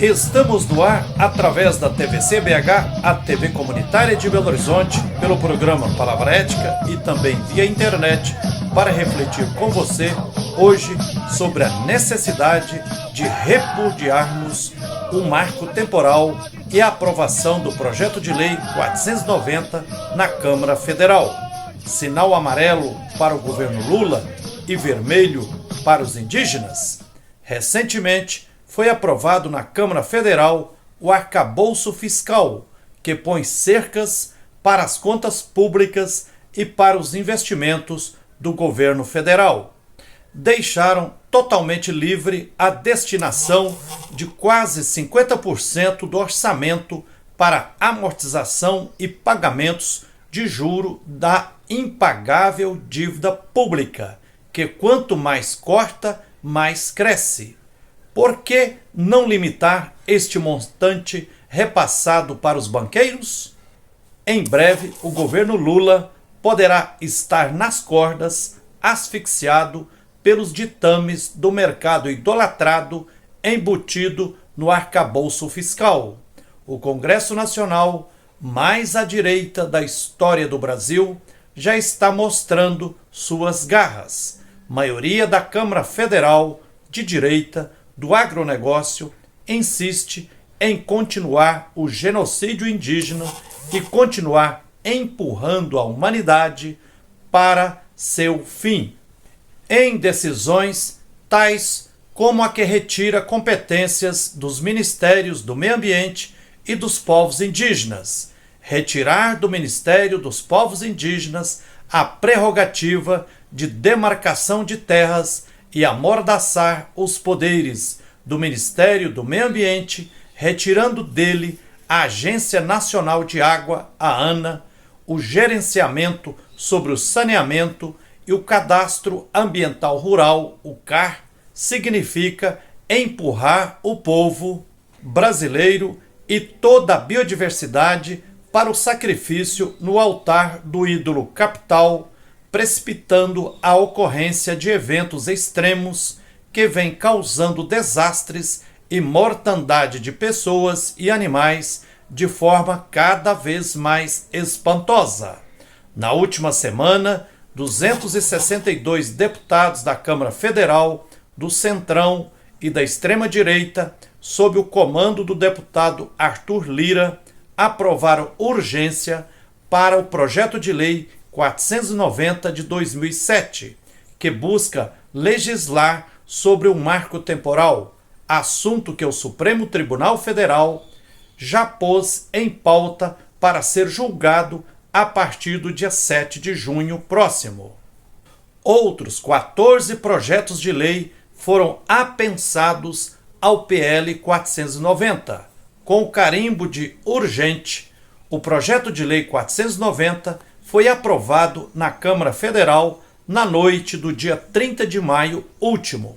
Estamos no ar através da TVC BH, a TV comunitária de Belo Horizonte, pelo programa Palavra Ética e também via internet, para refletir com você hoje sobre a necessidade de repudiarmos o marco temporal e a aprovação do projeto de lei 490 na Câmara Federal. Sinal amarelo para o governo Lula e vermelho para os indígenas. Recentemente, foi aprovado na Câmara Federal o arcabouço fiscal, que põe cercas para as contas públicas e para os investimentos do governo federal. Deixaram totalmente livre a destinação de quase 50% do orçamento para amortização e pagamentos de juro da impagável dívida pública, que quanto mais corta, mais cresce. Por que não limitar este montante repassado para os banqueiros? Em breve, o governo Lula poderá estar nas cordas, asfixiado pelos ditames do mercado idolatrado embutido no arcabouço fiscal. O Congresso Nacional, mais à direita da história do Brasil, já está mostrando suas garras. Maioria da Câmara Federal, de direita, do agronegócio, insiste em continuar o genocídio indígena e continuar empurrando a humanidade para seu fim, em decisões tais como a que retira competências dos Ministérios do Meio Ambiente e dos Povos Indígenas, retirar do Ministério dos Povos Indígenas a prerrogativa de demarcação de terras e amordaçar os poderes do Ministério do Meio Ambiente, retirando dele a Agência Nacional de Água, a ANA, o gerenciamento sobre o saneamento e o Cadastro Ambiental Rural, o CAR, significa empurrar o povo brasileiro e toda a biodiversidade para o sacrifício no altar do ídolo capital, precipitando a ocorrência de eventos extremos que vêm causando desastres e mortandade de pessoas e animais de forma cada vez mais espantosa. Na última semana, 262 deputados da Câmara Federal, do Centrão e da extrema-direita, sob o comando do deputado Arthur Lira, aprovaram urgência para o projeto de lei 490 de 2007, que busca legislar sobre o marco temporal, assunto que o Supremo Tribunal Federal já pôs em pauta para ser julgado a partir do dia 7 de junho próximo. Outros 14 projetos de lei foram apensados ao PL 490, com o carimbo de urgente. O projeto de lei 490 foi aprovado na Câmara Federal na noite do dia 30 de maio último.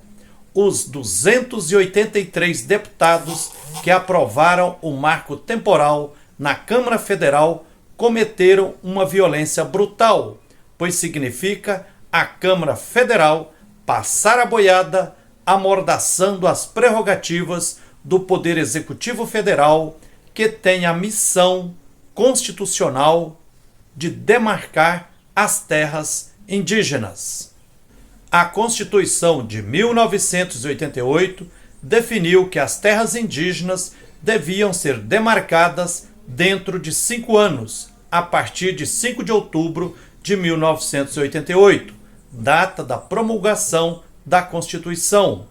Os 283 deputados que aprovaram o marco temporal na Câmara Federal cometeram uma violência brutal, pois significa a Câmara Federal passar a boiada, amordaçando as prerrogativas do Poder Executivo Federal, que tem a missão constitucional de demarcar as terras indígenas. A Constituição de 1988 definiu que as terras indígenas deviam ser demarcadas dentro de 5 anos, a partir de 5 de outubro de 1988, data da promulgação da Constituição,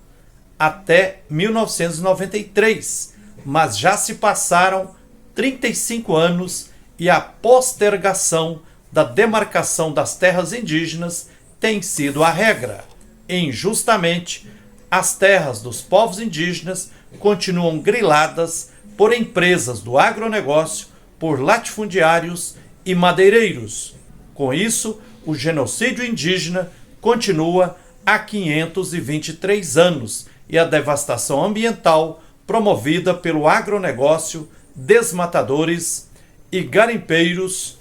até 1993, mas já se passaram 35 anos e a postergação da demarcação das terras indígenas tem sido a regra. Injustamente, as terras dos povos indígenas continuam griladas por empresas do agronegócio, por latifundiários e madeireiros. Com isso, o genocídio indígena continua há 523 anos e a devastação ambiental promovida pelo agronegócio, desmatadores e garimpeiros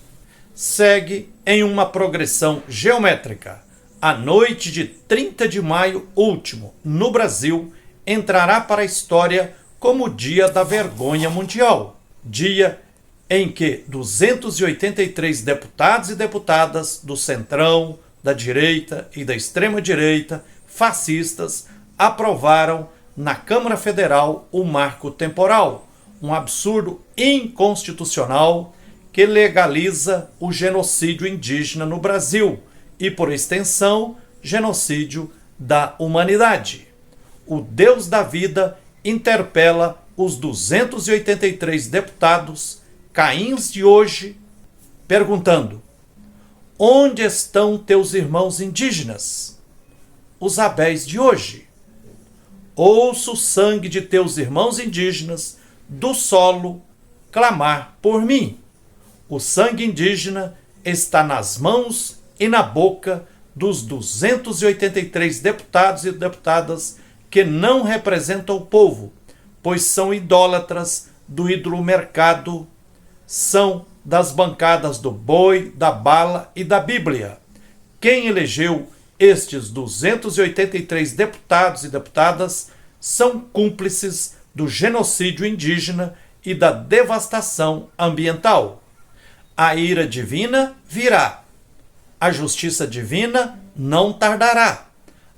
segue em uma progressão geométrica. A noite de 30 de maio último, no Brasil, entrará para a história como o Dia da Vergonha Mundial, dia em que 283 deputados e deputadas do Centrão, da direita e da extrema-direita, fascistas, aprovaram na Câmara Federal o marco temporal, um absurdo inconstitucional que legaliza o genocídio indígena no Brasil e, por extensão, genocídio da humanidade. O Deus da vida interpela os 283 deputados caíns de hoje, perguntando: onde estão teus irmãos indígenas? Os Abéis de hoje. Ouço o sangue de teus irmãos indígenas do solo clamar por mim. O sangue indígena está nas mãos e na boca dos 283 deputados e deputadas que não representam o povo, pois são idólatras do ídolo mercado, são das bancadas do boi, da bala e da Bíblia. Quem elegeu estes 283 deputados e deputadas são cúmplices do genocídio indígena e da devastação ambiental. A ira divina virá. A justiça divina não tardará.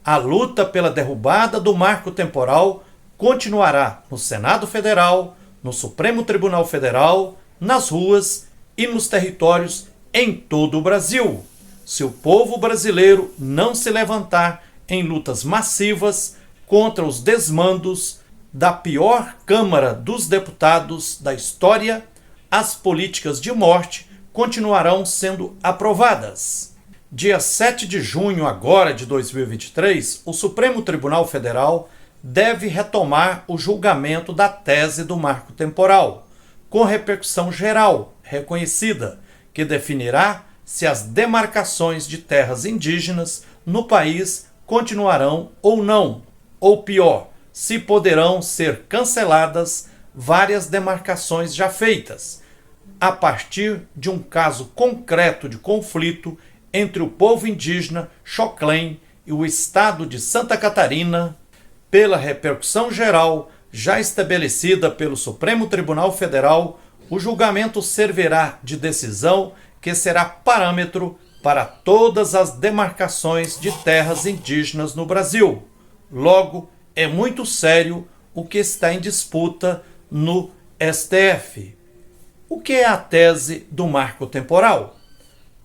A luta pela derrubada do marco temporal continuará no Senado Federal, no Supremo Tribunal Federal, nas ruas e nos territórios em todo o Brasil. Se o povo brasileiro não se levantar em lutas massivas contra os desmandos da pior Câmara dos Deputados da história, as políticas de morte continuarão sendo aprovadas. Dia 7 de junho agora de 2023, o Supremo Tribunal Federal deve retomar o julgamento da tese do marco temporal, com repercussão geral, reconhecida, que definirá se as demarcações de terras indígenas no país continuarão ou não, ou pior, se poderão ser canceladas várias demarcações já feitas, a partir de um caso concreto de conflito entre o povo indígena Xoclém e o estado de Santa Catarina, pela repercussão geral já estabelecida pelo Supremo Tribunal Federal, o julgamento servirá de decisão que será parâmetro para todas as demarcações de terras indígenas no Brasil. Logo, é muito sério o que está em disputa no STF. O que é a tese do marco temporal?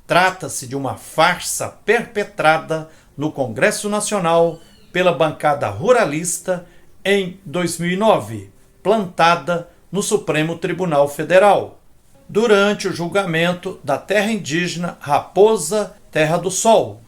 Trata-se de uma farsa perpetrada no Congresso Nacional pela bancada ruralista em 2009, plantada no Supremo Tribunal Federal, durante o julgamento da terra indígena Raposa Terra do Sol,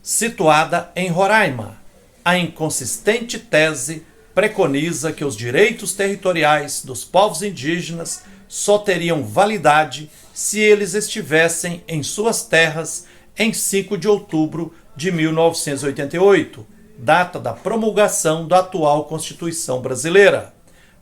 situada em Roraima. A inconsistente tese preconiza que os direitos territoriais dos povos indígenas só teriam validade se eles estivessem em suas terras em 5 de outubro de 1988, data da promulgação da atual Constituição brasileira.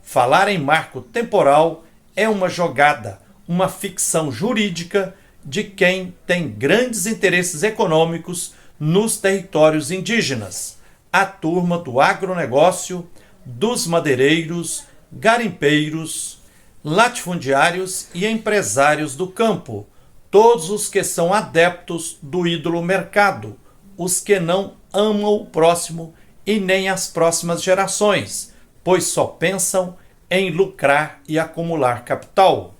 Falar em marco temporal é uma jogada, uma ficção jurídica de quem tem grandes interesses econômicos nos territórios indígenas, a turma do agronegócio, dos madeireiros, garimpeiros, latifundiários e empresários do campo, todos os que são adeptos do ídolo mercado, os que não amam o próximo e nem as próximas gerações, pois só pensam em lucrar e acumular capital,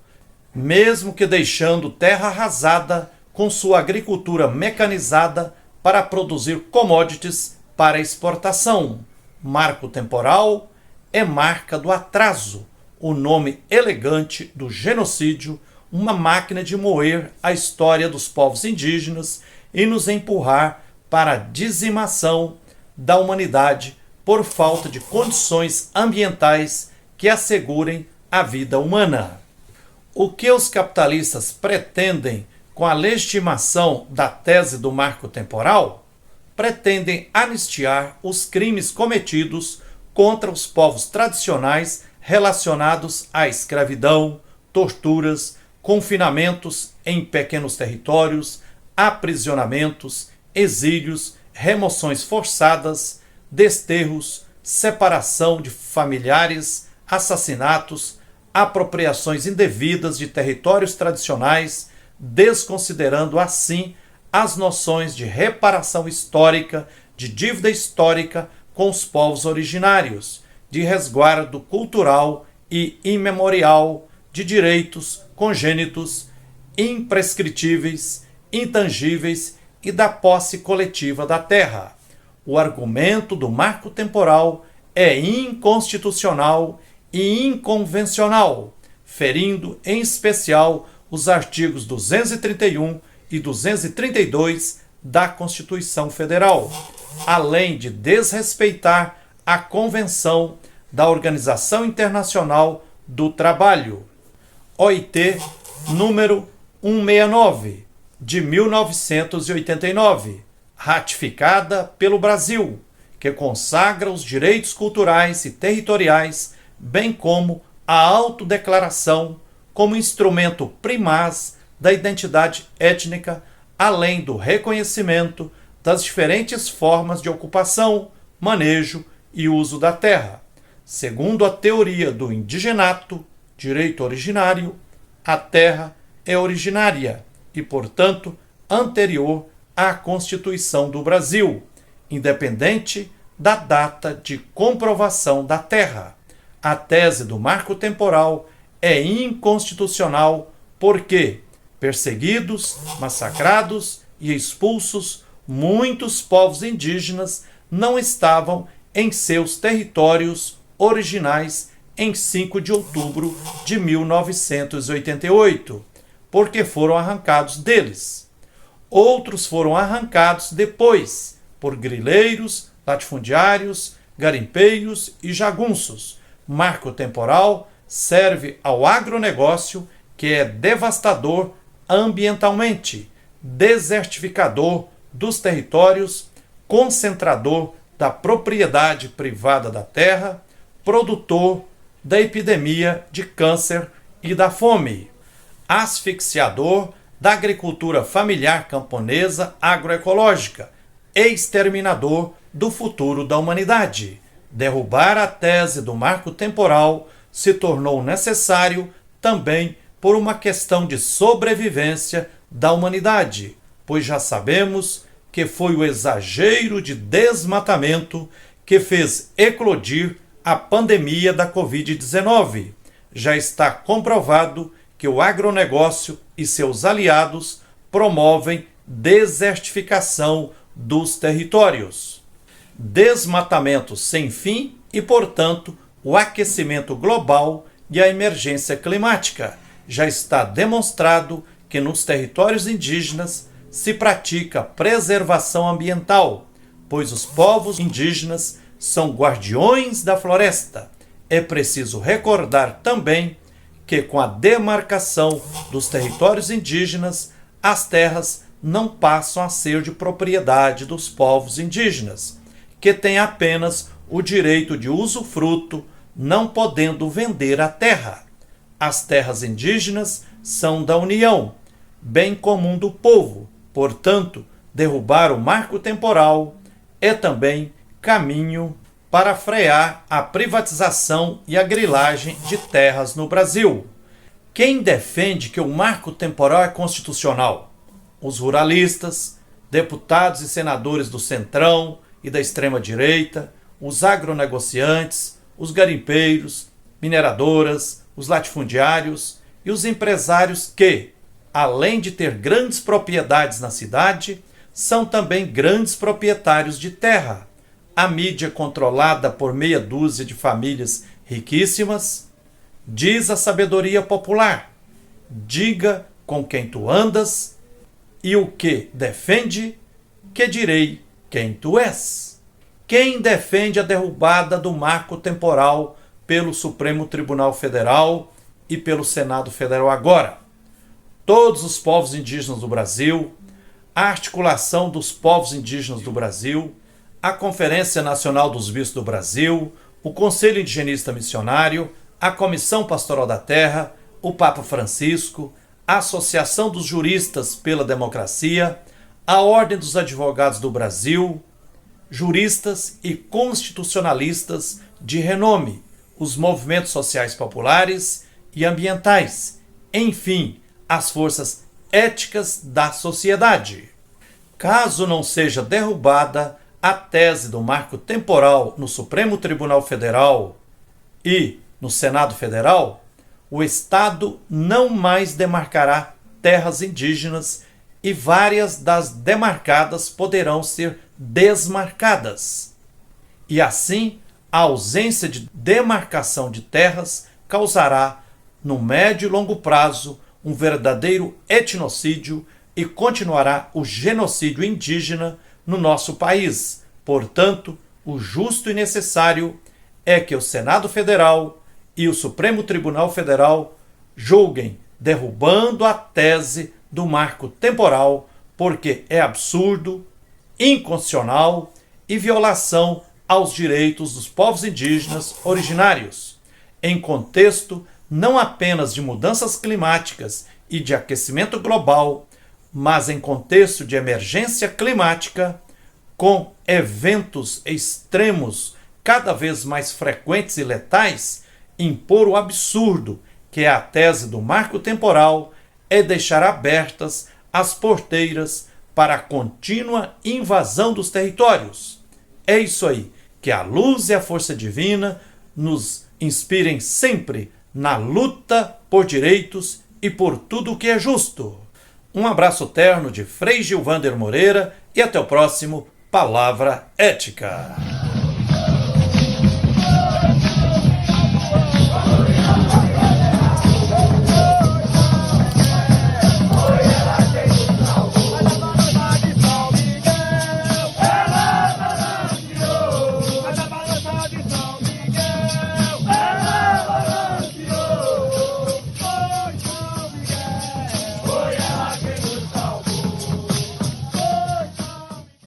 mesmo que deixando terra arrasada com sua agricultura mecanizada para produzir commodities para exportação. Marco temporal é marca do atraso, o nome elegante do genocídio, uma máquina de moer a história dos povos indígenas e nos empurrar para a dizimação da humanidade por falta de condições ambientais que assegurem a vida humana. O que os capitalistas pretendem com a legitimação da tese do marco temporal? Pretendem anistiar os crimes cometidos contra os povos tradicionais relacionados à escravidão, torturas, confinamentos em pequenos territórios, aprisionamentos, exílios, remoções forçadas, desterros, separação de familiares, assassinatos, apropriações indevidas de territórios tradicionais, desconsiderando assim as noções de reparação histórica, de dívida histórica com os povos originários, de resguardo cultural e imemorial de direitos congênitos, imprescritíveis, intangíveis e da posse coletiva da terra. O argumento do marco temporal é inconstitucional e inconvencional, ferindo em especial os artigos 231 e 232 da Constituição Federal, além de desrespeitar a Convenção da Organização Internacional do Trabalho, OIT, número 169, de 1989, ratificada pelo Brasil, que consagra os direitos culturais e territoriais, bem como a autodeclaração como instrumento primaz da identidade étnica, além do reconhecimento das diferentes formas de ocupação, manejo e uso da terra. Segundo a teoria do indigenato, direito originário, a terra é originária e, portanto, anterior à Constituição do Brasil, independente da data de comprovação da terra. A tese do marco temporal é inconstitucional porque, perseguidos, massacrados e expulsos, muitos povos indígenas não estavam em seus territórios originais em 5 de outubro de 1988, porque foram arrancados deles. Outros foram arrancados depois por grileiros, latifundiários, garimpeiros e jagunços. Marco temporal serve ao agronegócio, que é devastador ambientalmente, desertificador dos territórios, concentrador da propriedade privada da terra, produtor da epidemia de câncer e da fome, asfixiador da agricultura familiar camponesa agroecológica, exterminador do futuro da humanidade. Derrubar a tese do marco temporal se tornou necessário também por uma questão de sobrevivência da humanidade, pois já sabemos que foi o exagero de desmatamento que fez eclodir a pandemia da Covid-19. Já está comprovado que o agronegócio e seus aliados promovem desertificação dos territórios, desmatamento sem fim e, portanto, o aquecimento global e a emergência climática. Já está demonstrado que nos territórios indígenas se pratica preservação ambiental, pois os povos indígenas são guardiões da floresta. É preciso recordar também que, com a demarcação dos territórios indígenas, as terras não passam a ser de propriedade dos povos indígenas, que têm apenas o direito de usufruto, não podendo vender a terra. As terras indígenas são da União, bem comum do povo. Portanto, derrubar o marco temporal é também caminho para frear a privatização e a grilagem de terras no Brasil. Quem defende que o marco temporal é constitucional? Os ruralistas, deputados e senadores do Centrão e da extrema-direita, os agronegociantes, os garimpeiros, mineradoras, os latifundiários e os empresários que, além de ter grandes propriedades na cidade, são também grandes proprietários de terra. A mídia, controlada por meia dúzia de famílias riquíssimas, diz a sabedoria popular: diga com quem tu andas e o que defende, que direi quem tu és. Quem defende a derrubada do marco temporal pelo Supremo Tribunal Federal e pelo Senado Federal agora? Todos os povos indígenas do Brasil, a Articulação dos Povos Indígenas do Brasil, a Conferência Nacional dos Bispos do Brasil, o Conselho Indigenista Missionário, a Comissão Pastoral da Terra, o Papa Francisco, a Associação dos Juristas pela Democracia, a Ordem dos Advogados do Brasil, juristas e constitucionalistas de renome, os movimentos sociais populares e ambientais, enfim, as forças éticas da sociedade. Caso não seja derrubada a tese do marco temporal no Supremo Tribunal Federal e no Senado Federal, o Estado não mais demarcará terras indígenas e várias das demarcadas poderão ser desmarcadas. E assim, a ausência de demarcação de terras causará, no médio e longo prazo, um verdadeiro etnocídio e continuará o genocídio indígena no nosso país. Portanto, o justo e necessário é que o Senado Federal e o Supremo Tribunal Federal julguem derrubando a tese do marco temporal, porque é absurdo, inconstitucional e violação aos direitos dos povos indígenas originários, em contexto não apenas de mudanças climáticas e de aquecimento global, mas em contexto de emergência climática, com eventos extremos cada vez mais frequentes e letais, impor o absurdo que é a tese do marco temporal é deixar abertas as porteiras para a contínua invasão dos territórios. É isso aí, que a luz e a força divina nos inspirem sempre na luta por direitos e por tudo o que é justo. Um abraço terno de Frei Gilvander Moreira e até o próximo Palavra Ética.